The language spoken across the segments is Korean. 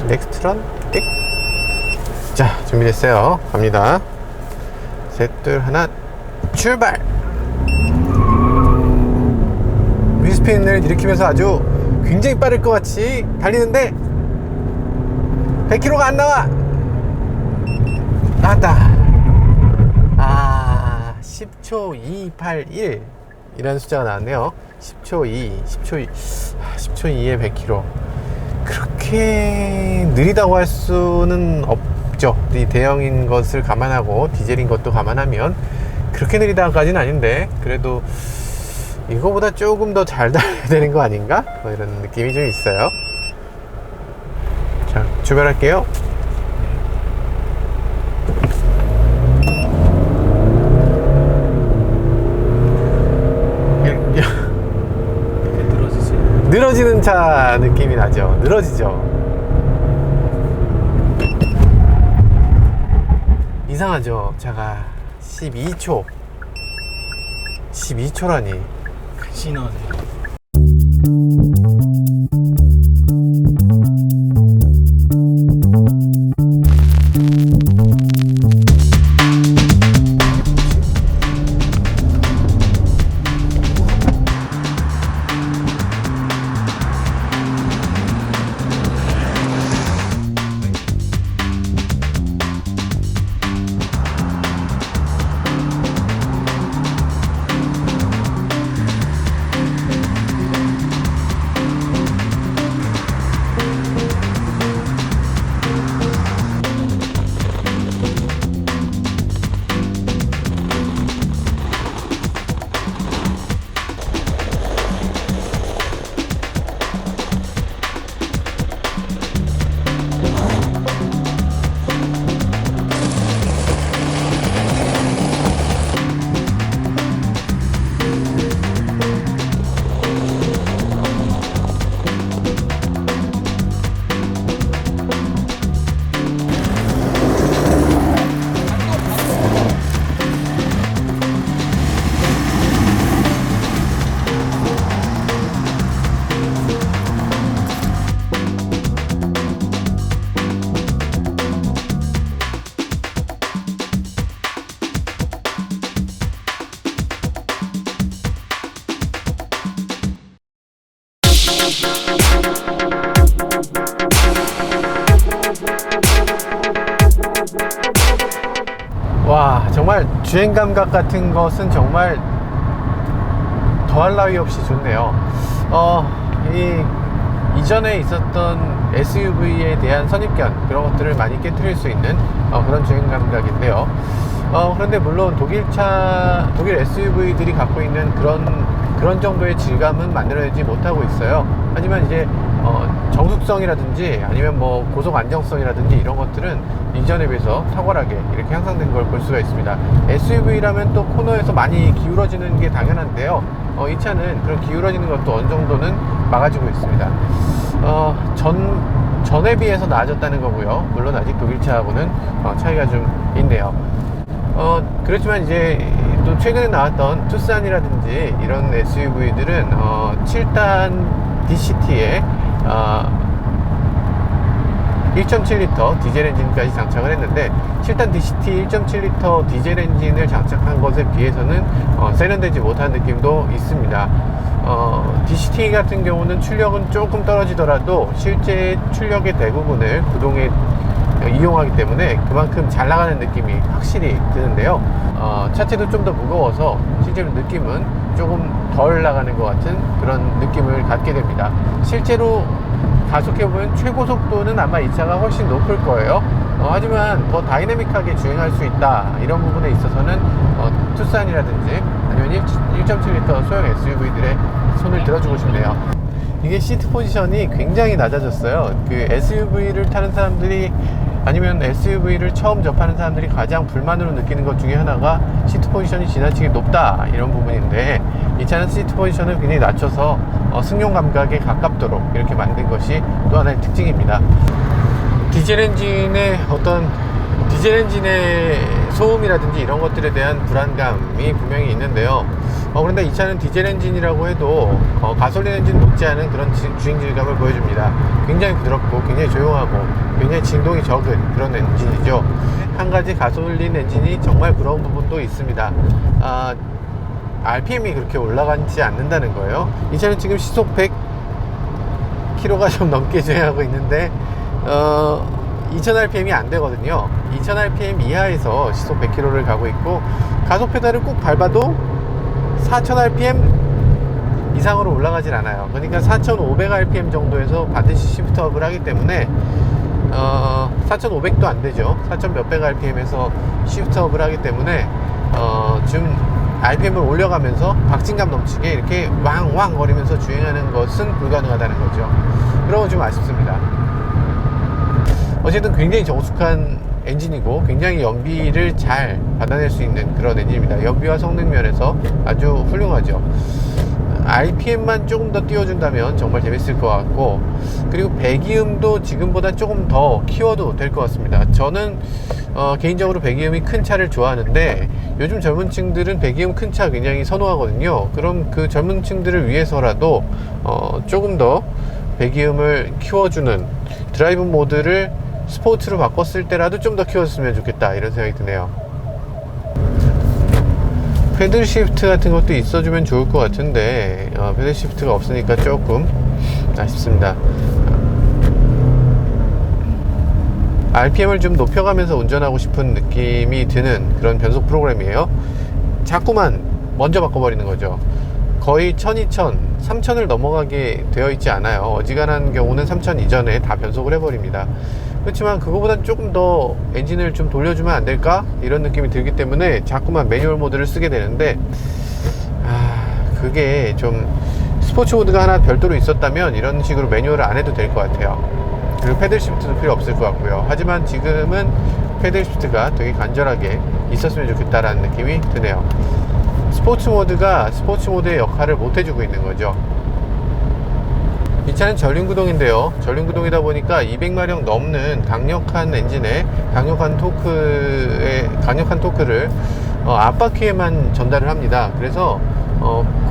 넥스트런 띡. 자, 준비됐어요. 갑니다. 셋, 둘, 하나, 출발! 휠스핀을 일으키면서 아주 굉장히 빠를 것 같이 달리는데 100km가 안 나와. 나왔다. 10초 281 이라는 숫자가 나왔네요. 10초 2 10초 2에 100km. 그렇게 느리다고 할 수는 없죠. 이 대형인 것을 감안하고 디젤인 것도 감안하면 그렇게 느리다까지는 아닌데, 그래도 이거보다 조금 더 잘 달려야 되는 거 아닌가? 뭐 이런 느낌이 좀 있어요. 자, 출발할게요. 늘어지는 차 느낌이 나죠. 늘어지죠. 이상하죠. 차가 12초라니. 신호네. 와, 정말 주행 감각 같은 것은 정말 더할 나위 없이 좋네요. 이전에 있었던 SUV에 대한 선입견, 그런 것들을 많이 깨트릴 수 있는 그런 주행 감각인데요. 그런데 물론 독일 SUV들이 갖고 있는 그런 정도의 질감은 만들어내지 못하고 있어요. 하지만 이제 정숙성이라든지 아니면 뭐 고속 안정성이라든지 이런 것들은 이전에 비해서 탁월하게 이렇게 향상된 걸 볼 수가 있습니다. SUV라면 또 코너에서 많이 기울어지는 게 당연한데요. 이 차는 그런 기울어지는 것도 어느 정도는 막아주고 있습니다. 전에 비해서 나아졌다는 거고요. 물론 아직 독일차하고는 차이가 좀 있네요. 그렇지만 이제 또 최근에 나왔던 투싼이라든지 이런 SUV들은 7단 DCT에 1.7L 디젤 엔진까지 장착을 했는데, 7단 DCT 1.7L 디젤 엔진을 장착한 것에 비해서는 세련되지 못한 느낌도 있습니다. DCT 같은 경우는 출력은 조금 떨어지더라도 실제 출력의 대부분을 구동에 이용하기 때문에 그만큼 잘 나가는 느낌이 확실히 드는데요. 차체도 좀 더 무거워서 실제로 느낌은 조금 덜 나가는 것 같은 그런 느낌을 갖게 됩니다. 실제로 가속해보면 최고 속도는 아마 이 차가 훨씬 높을 거예요. 하지만 더 다이내믹하게 주행할 수 있다, 이런 부분에 있어서는 투싼이라든지 아니면 1.7L 소형 SUV들의 손을 들어주고 싶네요. 이게 시트 포지션이 굉장히 낮아졌어요. 그 SUV를 타는 사람들이, 아니면 SUV를 처음 접하는 사람들이 가장 불만으로 느끼는 것 중에 하나가 시트 포지션이 지나치게 높다, 이런 부분인데, 이 차는 시트 포지션을 굉장히 낮춰서 승용 감각에 가깝도록 이렇게 만든 것이 또 하나의 특징입니다. 디젤 엔진의 소음이라든지 이런 것들에 대한 불안감이 분명히 있는데요. 그런데 이 차는 디젤 엔진이라고 해도 가솔린 엔진 못지않은 그런 주행 질감을 보여줍니다. 굉장히 부드럽고 굉장히 조용하고 굉장히 진동이 적은 그런 엔진이죠. 한 가지 가솔린 엔진이 정말 부러운 부분도 있습니다. RPM이 그렇게 올라가지 않는다는 거예요. 이 차는 지금 시속 100km가 좀 넘게 주행하고 있는데 2000rpm이 안 되거든요. 2000rpm 이하에서 시속 100km를 가고 있고, 가속 페달을 꾹 밟아도 4000rpm 이상으로 올라가질 않아요. 그러니까 4500rpm 정도에서 반드시 시프트업을 하기 때문에 4500도 안 되죠. 4000 몇백 rpm에서 시프트업을 하기 때문에 좀 RPM을 올려가면서 박진감 넘치게 이렇게 왕왕 거리면서 주행하는 것은 불가능하다는 거죠. 그런 건 좀 아쉽습니다. 어쨌든 굉장히 정숙한 엔진이고 굉장히 연비를 잘 받아낼 수 있는 그런 엔진입니다. 연비와 성능 면에서 아주 훌륭하죠. RPM만 조금 더 띄워준다면 정말 재밌을 것 같고, 그리고 배기음도 지금보다 조금 더 키워도 될 것 같습니다. 저는 개인적으로 배기음이 큰 차를 좋아하는데, 요즘 젊은 층들은 배기음 큰 차 굉장히 선호하거든요. 그럼 그 젊은 층들을 위해서라도 조금 더 배기음을 키워주는 드라이브 모드를 스포츠로 바꿨을 때라도 좀 더 키웠으면 좋겠다, 이런 생각이 드네요. 패들 시프트 같은 것도 있어주면 좋을 것 같은데 패들 시프트가 없으니까 조금 아쉽습니다. RPM을 좀 높여가면서 운전하고 싶은 느낌이 드는 그런 변속 프로그램이에요. 자꾸만 먼저 바꿔버리는 거죠. 거의 1000, 2000, 3000을 넘어가게 되어 있지 않아요. 어지간한 경우는 3000 이전에 다 변속을 해버립니다. 그렇지만 그거보단 조금 더 엔진을 좀 돌려주면 안 될까? 이런 느낌이 들기 때문에 자꾸만 매뉴얼 모드를 쓰게 되는데, 그게 좀 스포츠 모드가 하나 별도로 있었다면 이런 식으로 매뉴얼을 안 해도 될 것 같아요. 그리고 패들 시프트도 필요 없을 것 같고요. 하지만 지금은 패들 시프트가 되게 간절하게 있었으면 좋겠다라는 느낌이 드네요. 스포츠 모드가 스포츠 모드의 역할을 못 해주고 있는 거죠. 이 차는 전륜구동인데요. 전륜구동이다 보니까 200마력 넘는 강력한 엔진에 강력한 토크를 앞바퀴에만 전달을 합니다. 그래서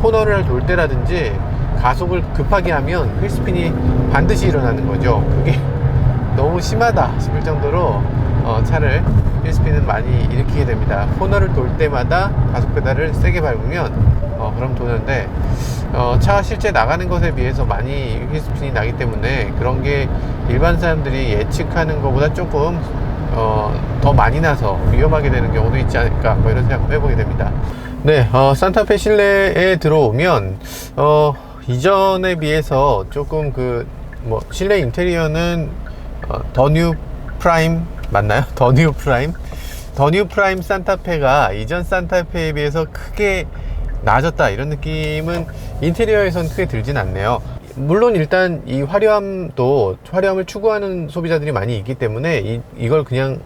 코너를 돌 때라든지 가속을 급하게 하면 휠스핀이 반드시 일어나는 거죠. 그게 너무 심하다 싶을 정도로 차를 휠스핀은 많이 일으키게 됩니다. 코너를 돌 때마다 가속 페달을 세게 밟으면 그럼 도는데, 차가 실제 나가는 것에 비해서 많이 휠스핀이 나기 때문에 그런 게 일반 사람들이 예측하는 것보다 조금 더 많이 나서 위험하게 되는 경우도 있지 않을까, 뭐 이런 생각을 해보게 됩니다. 네, 산타페 실내에 들어오면 이전에 비해서 조금 실내 인테리어는 더 뉴 프라임 맞나요? 더 뉴 프라임 산타페가 이전 산타페에 비해서 크게 나아졌다, 이런 느낌은 인테리어에선 크게 들진 않네요. 물론 일단 이 화려함을 추구하는 소비자들이 많이 있기 때문에 이걸 그냥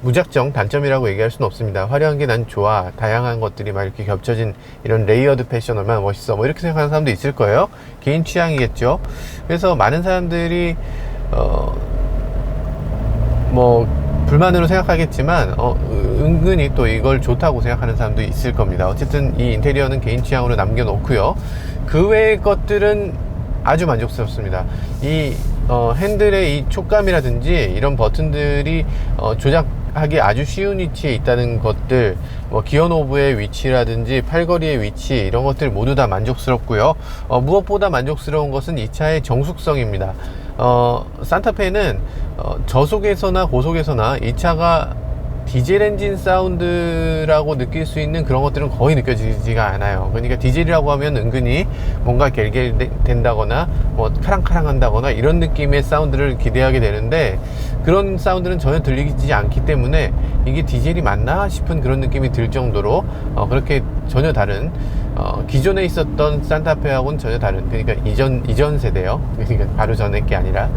무작정 단점이라고 얘기할 수는 없습니다. 화려한 게 난 좋아, 다양한 것들이 막 이렇게 겹쳐진 이런 레이어드 패션 얼마나 멋있어, 뭐 이렇게 생각하는 사람도 있을 거예요. 개인 취향이겠죠. 그래서 많은 사람들이 불만으로 생각하겠지만 은근히 또 이걸 좋다고 생각하는 사람도 있을 겁니다. 어쨌든 이 인테리어는 개인 취향으로 남겨놓고요. 그 외의 것들은 아주 만족스럽습니다. 이 핸들의 이 촉감이라든지 이런 버튼들이 조작하기 아주 쉬운 위치에 있다는 것들, 기어 노브의 위치라든지 팔걸이의 위치, 이런 것들 모두 다 만족스럽고요. 무엇보다 만족스러운 것은 이 차의 정숙성입니다. 산타페는 저속에서나 고속에서나 이 차가 디젤 엔진 사운드라고 느낄 수 있는 그런 것들은 거의 느껴지지가 않아요. 그러니까 디젤이라고 하면 은근히 뭔가 갤갤된다거나 카랑카랑 한다거나 이런 느낌의 사운드를 기대하게 되는데, 그런 사운드는 전혀 들리지 않기 때문에 이게 디젤이 맞나 싶은 그런 느낌이 들 정도로 그렇게 전혀 다른, 기존에 있었던 산타페하고는 전혀 다른, 그러니까 이전 세대요. 그러니까 바로 전에 게 아니라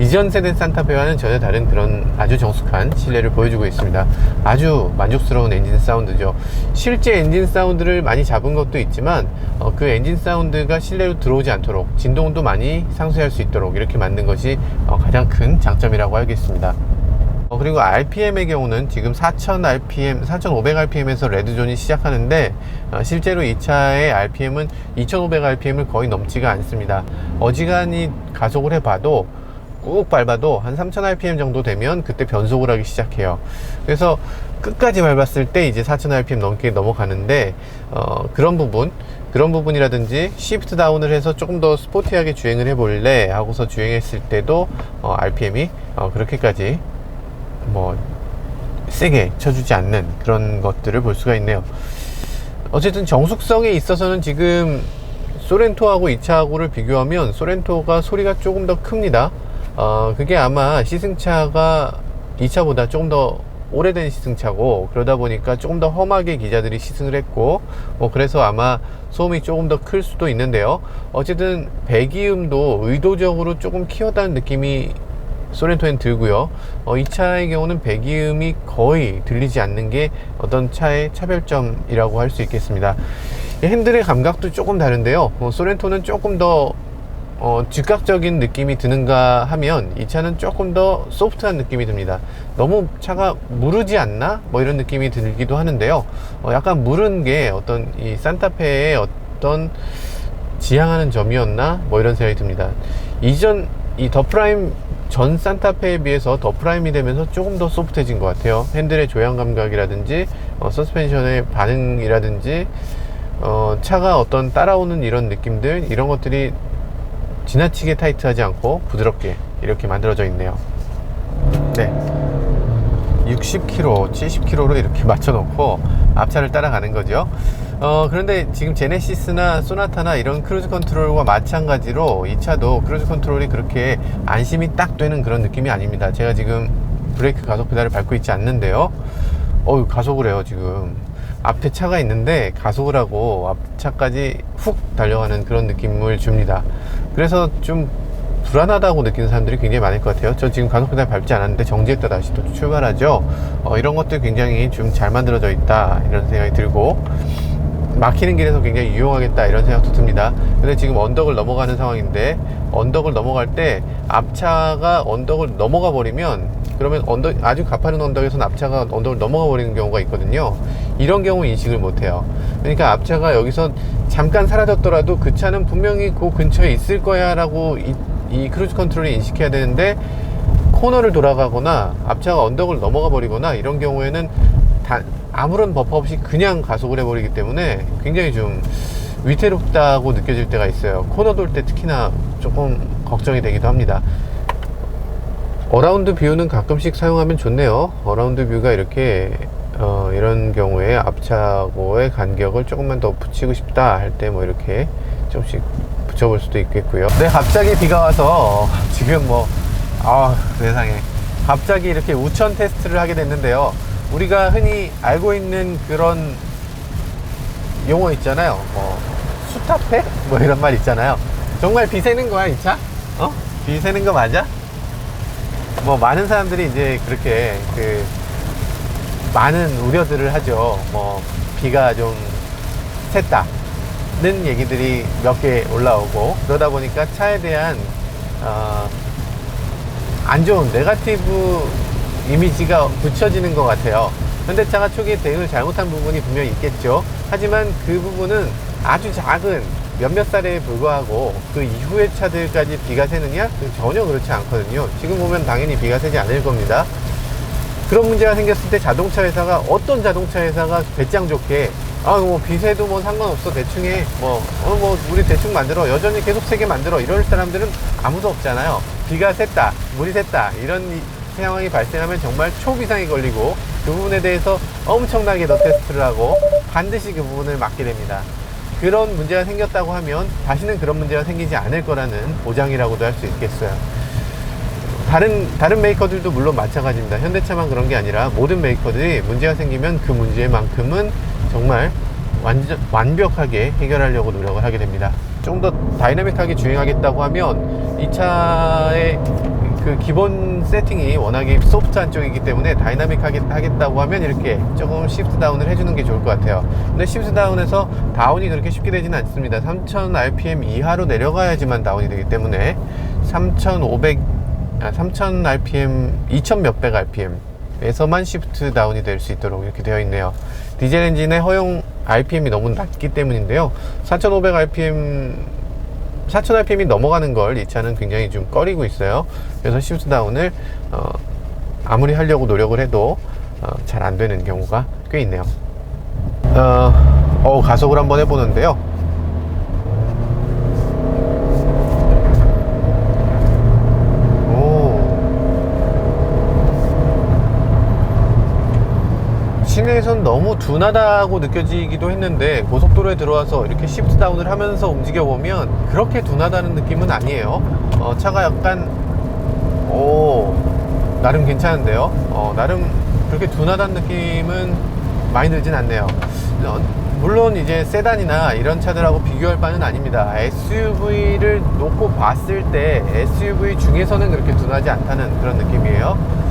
이전 세대 산타페와는 전혀 다른 그런 아주 정숙한 실내를 보여주고 있습니다. 아주 만족스러운 엔진 사운드죠. 실제 엔진 사운드를 많이 잡은 것도 있지만 그 엔진 사운드가 실내로 들어오지 않도록 진동도 많이 상쇄할 수 있도록 이렇게 만든 것이 가장 큰 장점이라고 하겠습니다. 그리고 RPM의 경우는 지금 4000 RPM, 4500 RPM에서 레드존이 시작하는데 실제로 이 차의 RPM은 2500 RPM을 거의 넘지가 않습니다. 어지간히 가속을 해봐도 꾹 밟아도 한 3000 RPM 정도 되면 그때 변속을 하기 시작해요. 그래서 끝까지 밟았을 때 이제 4000 RPM 넘게 넘어가는데 그런 부분이라든지 시프트 다운을 해서 조금 더 스포티하게 주행을 해볼래 하고서 주행했을 때도 RPM이 그렇게까지 뭐 세게 쳐주지 않는 그런 것들을 볼 수가 있네요. 어쨌든 정숙성에 있어서는 지금 소렌토하고 이 차하고를 비교하면 소렌토가 소리가 조금 더 큽니다. 그게 아마 시승차가 이 차보다 조금 더 오래된 시승차고, 그러다 보니까 조금 더 험하게 기자들이 시승을 했고, 그래서 아마 소음이 조금 더 클 수도 있는데요. 어쨌든 배기음도 의도적으로 조금 키웠다는 느낌이 소렌토엔 들고요. 이 차의 경우는 배기음이 거의 들리지 않는 게 어떤 차의 차별점이라고 할 수 있겠습니다. 핸들의 감각도 조금 다른데요. 소렌토는 조금 더 즉각적인 느낌이 드는가 하면 이 차는 조금 더 소프트한 느낌이 듭니다. 너무 차가 무르지 않나? 뭐 이런 느낌이 들기도 하는데요. 약간 무른 게 어떤 이 산타페의 어떤 지향하는 점이었나? 뭐 이런 생각이 듭니다. 이전 이 더 프라임 전 산타페에 비해서 더 프라임이 되면서 조금 더 소프트해진 것 같아요. 핸들의 조향 감각이라든지 서스펜션의 반응이라든지 차가 어떤 따라오는 이런 느낌들, 이런 것들이 지나치게 타이트하지 않고 부드럽게 이렇게 만들어져 있네요. 네, 60km, 70km로 이렇게 맞춰놓고 앞차를 따라가는 거죠. 그런데 지금 제네시스나 소나타나 이런 크루즈 컨트롤과 마찬가지로 이 차도 크루즈 컨트롤이 그렇게 안심이 딱 되는 그런 느낌이 아닙니다. 제가 지금 브레이크 가속 페달을 밟고 있지 않는데요. 가속을 해요. 지금 앞에 차가 있는데 가속을 하고 앞차까지 훅 달려가는 그런 느낌을 줍니다. 그래서 좀 불안하다고 느끼는 사람들이 굉장히 많을 것 같아요. 저 지금 가속 페달 밟지 않았는데 정지했다 다시 또 출발하죠. 이런 것들 굉장히 좀 잘 만들어져 있다, 이런 생각이 들고, 막히는 길에서 굉장히 유용하겠다, 이런 생각도 듭니다. 근데 지금 언덕을 넘어가는 상황인데, 언덕을 넘어갈 때 앞차가 언덕을 넘어가 버리면, 그러면 아주 가파른 언덕에서 앞차가 언덕을 넘어가 버리는 경우가 있거든요. 이런 경우 인식을 못해요. 그러니까 앞차가 여기서 잠깐 사라졌더라도 그 차는 분명히 그 근처에 있을 거야 라고 이 크루즈 컨트롤이 인식해야 되는데, 코너를 돌아가거나 앞차가 언덕을 넘어가 버리거나 이런 경우에는 아무런 버퍼 없이 그냥 가속을 해버리기 때문에 굉장히 좀 위태롭다고 느껴질 때가 있어요. 코너 돌 때 특히나 조금 걱정이 되기도 합니다. 어라운드 뷰는 가끔씩 사용하면 좋네요. 어라운드 뷰가 이렇게 이런 경우에 앞차하고의 간격을 조금만 더 붙이고 싶다 할 때 뭐 이렇게 조금씩 붙여볼 수도 있겠고요. 네, 갑자기 비가 와서 지금 세상에 갑자기 이렇게 우천 테스트를 하게 됐는데요. 우리가 흔히 알고 있는 그런 용어 있잖아요. 수타팩? 뭐 이런 말 있잖아요. 정말 비 새는 거야, 이 차? 비 새는 거 맞아? 많은 사람들이 이제 그렇게 많은 우려들을 하죠. 비가 좀 샜다는 얘기들이 몇 개 올라오고, 그러다 보니까 차에 대한 안 좋은 네거티브 이미지가 붙여지는 것 같아요. 현대차가 초기에 대응을 잘못한 부분이 분명히 있겠죠. 하지만 그 부분은 아주 작은 몇몇 사례에 불과하고, 그 이후의 차들까지 비가 새느냐? 전혀 그렇지 않거든요. 지금 보면 당연히 비가 새지 않을 겁니다. 그런 문제가 생겼을 때 자동차 회사가, 어떤 자동차 회사가 배짱 좋게 비 새도 상관없어, 대충 해, 우리 대충 만들어, 여전히 계속 새게 만들어, 이럴 사람들은 아무도 없잖아요. 비가 샜다, 물이 샜다, 이런 상황이 발생하면 정말 초비상이 걸리고, 그 부분에 대해서 엄청나게 더 테스트를 하고 반드시 그 부분을 막게 됩니다. 그런 문제가 생겼다고 하면 다시는 그런 문제가 생기지 않을 거라는 보장이라고도 할 수 있겠어요. 다른 메이커들도 물론 마찬가지입니다. 현대차만 그런 게 아니라 모든 메이커들이 문제가 생기면 그 문제만큼은 정말 완벽하게 해결하려고 노력을 하게 됩니다. 좀 더 다이나믹하게 주행하겠다고 하면 이 차의 그 기본 세팅이 워낙에 소프트한 쪽이기 때문에 다이나믹하게 하겠다고 하면 이렇게 조금 시프트 다운을 해주는 게 좋을 것 같아요. 근데 시프트 다운에서 다운이 그렇게 쉽게 되지는 않습니다. 3000 RPM 이하로 내려가야지만 다운이 되기 때문에 3500 3000 rpm, 2000 몇백 rpm에서만 시프트 다운이 될 수 있도록 이렇게 되어 있네요. 디젤 엔진의 허용 rpm이 너무 낮기 때문인데요. 4500 rpm 4000 rpm이 넘어가는 걸 이 차는 굉장히 좀 꺼리고 있어요. 그래서 시프트 다운을 아무리 하려고 노력을 해도 잘 안 되는 경우가 꽤 있네요. 가속을 한번 해보는데요. 시내에선 너무 둔하다고 느껴지기도 했는데 고속도로에 들어와서 이렇게 시프트 다운을 하면서 움직여 보면 그렇게 둔하다는 느낌은 아니에요. 차가 약간 나름 괜찮은데요. 나름 그렇게 둔하다는 느낌은 많이 들진 않네요. 물론 이제 세단이나 이런 차들하고 비교할 바는 아닙니다. SUV를 놓고 봤을 때 SUV 중에서는 그렇게 둔하지 않다는 그런 느낌이에요.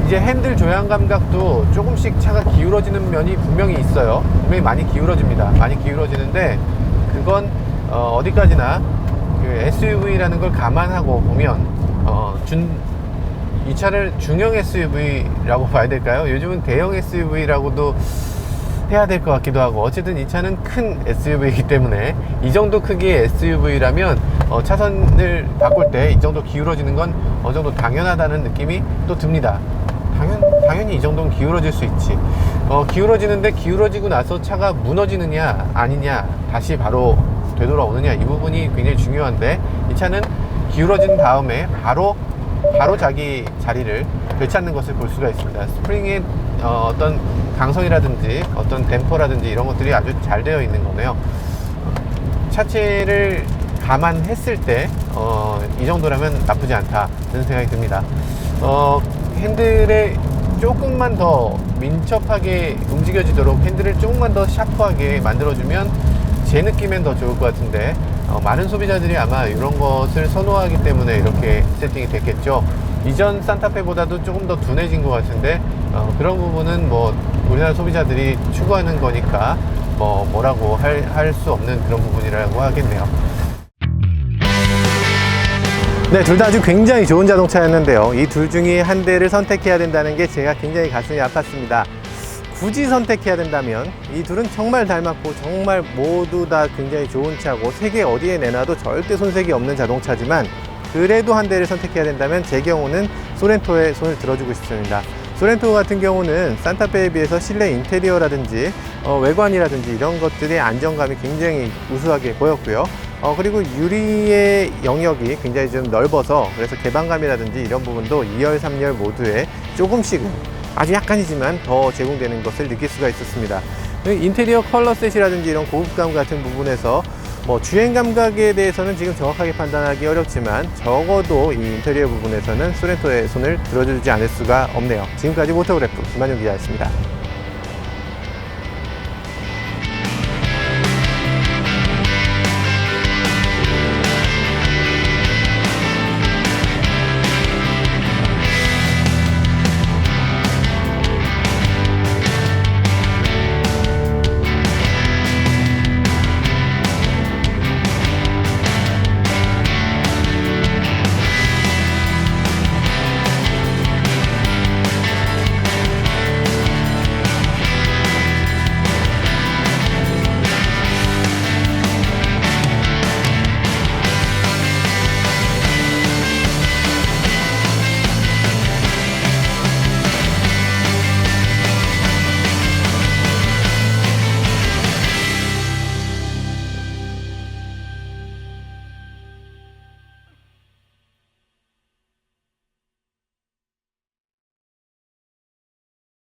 이제 핸들 조향 감각도 조금씩 차가 기울어지는 면이 분명히 있어요. 분명히 많이 기울어집니다. 많이 기울어지는데 그건 어디까지나 그 SUV라는 걸 감안하고 보면 이 차를 중형 SUV라고 봐야 될까요? 요즘은 대형 SUV라고도 해야 될 것 같기도 하고, 어쨌든 이 차는 큰 SUV이기 때문에 이 정도 크기의 SUV라면 차선을 바꿀 때 이 정도 기울어지는 건 어느 정도 당연하다는 느낌이 또 듭니다. 당연히 이 정도는 기울어질 수 있지. 기울어지는데 기울어지고 나서 차가 무너지느냐 아니냐, 다시 바로 되돌아오느냐, 이 부분이 굉장히 중요한데, 이 차는 기울어진 다음에 바로 자기 자리를 되찾는 것을 볼 수가 있습니다. 스프링의 어떤 강성이라든지 어떤 댐퍼라든지 이런 것들이 아주 잘 되어 있는 거네요. 차체를 감안했을 때 이 정도라면 나쁘지 않다는 생각이 듭니다. 핸들에 조금만 더 민첩하게 움직여지도록 핸들을 조금만 더 샤프하게 만들어주면 제 느낌엔 더 좋을 것 같은데, 많은 소비자들이 아마 이런 것을 선호하기 때문에 이렇게 세팅이 됐겠죠. 이전 산타페보다도 조금 더 둔해진 것 같은데, 그런 부분은 뭐 우리나라 소비자들이 추구하는 거니까 뭐라고 할 수 없는 그런 부분이라고 하겠네요. 네, 둘 다 아주 굉장히 좋은 자동차였는데요. 이 둘 중에 한 대를 선택해야 된다는 게 제가 굉장히 가슴이 아팠습니다. 굳이 선택해야 된다면 이 둘은 정말 닮았고 정말 모두 다 굉장히 좋은 차고 세계 어디에 내놔도 절대 손색이 없는 자동차지만, 그래도 한 대를 선택해야 된다면 제 경우는 소렌토에 손을 들어주고 싶습니다. 소렌토 같은 경우는 산타페에 비해서 실내 인테리어라든지 외관이라든지 이런 것들의 안정감이 굉장히 우수하게 보였고요. 그리고 유리의 영역이 굉장히 좀 넓어서, 그래서 개방감이라든지 이런 부분도 2열, 3열 모두에 조금씩은, 아주 약간이지만 더 제공되는 것을 느낄 수가 있었습니다. 인테리어 컬러셋이라든지 이런 고급감 같은 부분에서 주행 감각에 대해서는 지금 정확하게 판단하기 어렵지만, 적어도 이 인테리어 부분에서는 소렌토의 손을 들어주지 않을 수가 없네요. 지금까지 모터그래프 김한용 기자였습니다.